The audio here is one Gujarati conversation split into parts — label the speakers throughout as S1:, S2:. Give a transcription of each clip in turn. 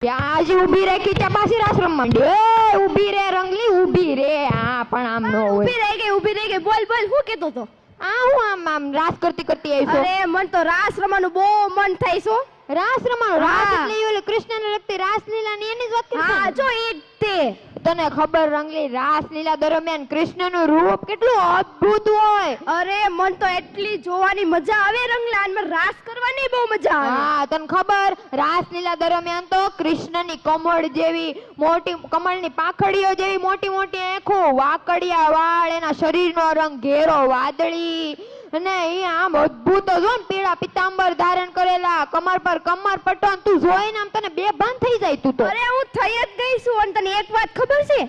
S1: ત્યાં જ ઊભી રાખી ચપાસી રાસ રમવા માંડી. એ ઊભી રે રંગલી ઊભી રે. હા પણ આમ નો હોય.
S2: ઊભી રહી ગઈ. બોલ બોલ શું કહેતો તો?
S1: હું આમ રાસ કરતી આવી છું.
S2: અરે મન તો રાસ રમવાનું બહુ મન થાય છે.
S1: રાસ રમવાનું? રાસ એટલે ઓલી કૃષ્ણને લગતી રાસલીલા ની એની જ વાત કરતો?
S2: હા જો ઈ જ તે.
S1: તને ખબર રંગલી રાસલીલા દરમિયાન કૃષ્ણનું રૂપ કેટલું અદ્ભુત હોય.
S2: અરે મન તો એટલી જોવાની મજા આવે રંગલા, અને રાસ કરવાની બહુ મજા આવે.
S1: હા તને ખબર રાસલીલા દરમિયાન તો કૃષ્ણની કમળ જેવી મોટી, કમળની પાંખડીઓ જેવી મોટી મોટી આંખો, વાકડિયા વાળ, એના શરીરનો રંગ ઘેરો વાદળી, અને એ આમ અદ્ભુત જો ને પીળા પિતાંબર ધારણ કરેલા, કમર પર કમર પટ્ટો, તું જોઈને આમ તને બેભાન થઈ જાય તું તો.
S2: અરે હું થઈ જ ગઈ છું. અને તને એક વાત ખબર છે?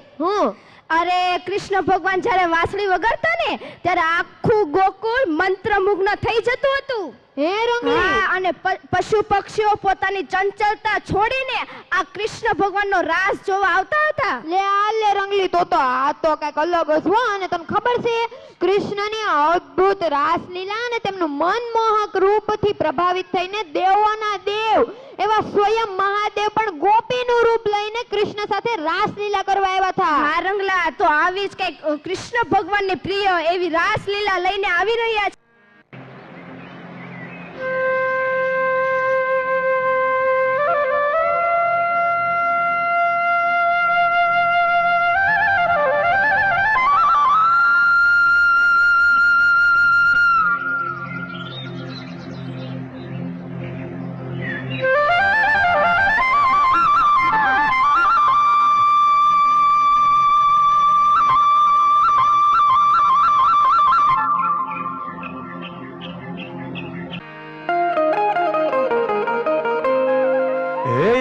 S2: અરે કૃષ્ણ ભગવાન જ્યારે વાંસળી વગાડતા ને ત્યારે આખું ગોકુળ મંત્રમુગ્ન થઈ જતું હતું.
S1: હે રંગલી?
S2: અને પશુ પક્ષીઓ પોતાની ચંચલતા છોડીને આ કૃષ્ણ ભગવાનનો રાસ જોવા આવતા હતા.
S1: લે રંગલી, તો આ તો કઈક અલગ જ હો. અને તને ખબર છે કૃષ્ણની અદ્ભુત રાસલીલા અને તેમનું મનમોહક રૂપથી પ્રભાવિત થઈને દેવોના દેવ એવા સ્વયં મહાદેવ પણ ગોપીનું રૂપ લઈને કૃષ્ણ સાથે રાસલીલા કરવા આવ્યા હતા.
S2: હા રંગલા, તો આવી જ કઈક કૃષ્ણ ભગવાનની પ્રિય એવી રાસલીલા લઈને આવી રહ્યા છે.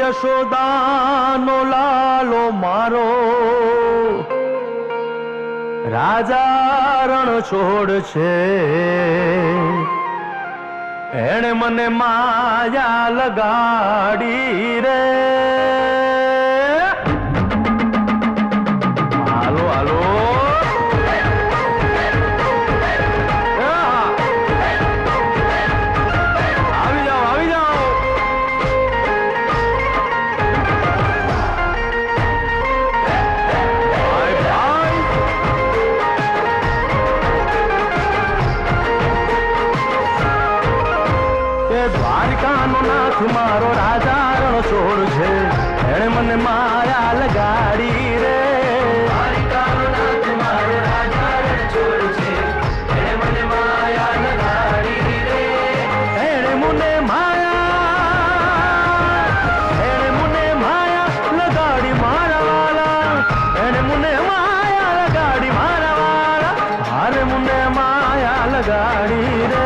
S3: યશોદાનો લાલો મારો રાજા રણ છોડ છે, એણે મને માયા લગાડી રે. હાલો હાલો આવી જાઓ આવી જાઓ. દ્વારિકાનો નાથ મારો રાજા રણ છોડ છે, એણે મને માયા લગાડી રે. દ્વારિકાનો નાથ મારો રાજા રણ છોડ છે, એણે મને માયા લગાડી રે. એણે મને માયા લગાડી મારા વાલા, એણે મને માયા લગાડી મારા વાલા, હારે મને માયા લગાડી રે.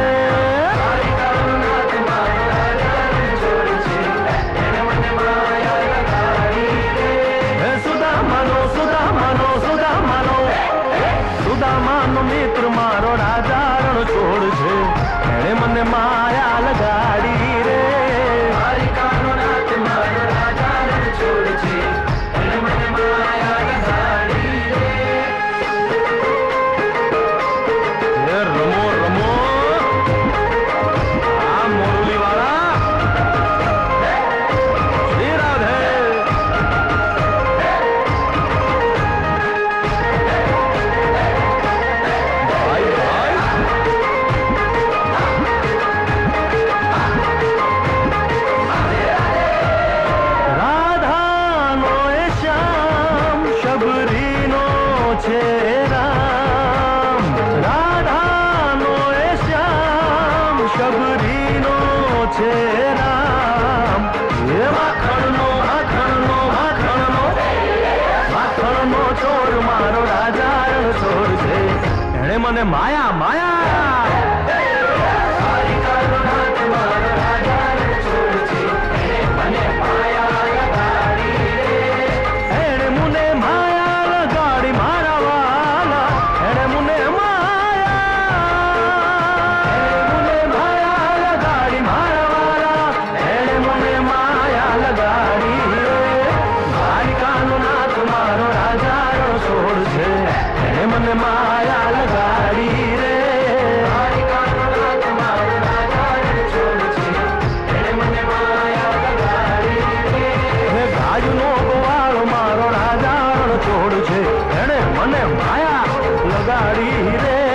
S3: સુદામાનો મિત્ર મારો રાજા રણ છોડ છે, એણે મને માયા લગાડી રે. દ્વારિકાનો નાથ મારો રાજા રણ છોડ છે, એણે મને માયા લગાડી રે. રમો રમો આ મોરલી વાળા શ્રી રાધે. મને માયા માયા દ્વારિકાનો નાથ મારો રાજા રણ છોડ છે, એણે મને માયા લગાડી રે. એણે મને માયા લગાડી મારા વાલા, એણે મને માયા લગાડી મારા વાલા, એણે મને માયા લગાડી રે. દ્વારિકાનો નાથ મારો રાજા રણ છોડ છે, એણે મને માયા લગાડી રે. છે એણે મને માયા લગાડી રે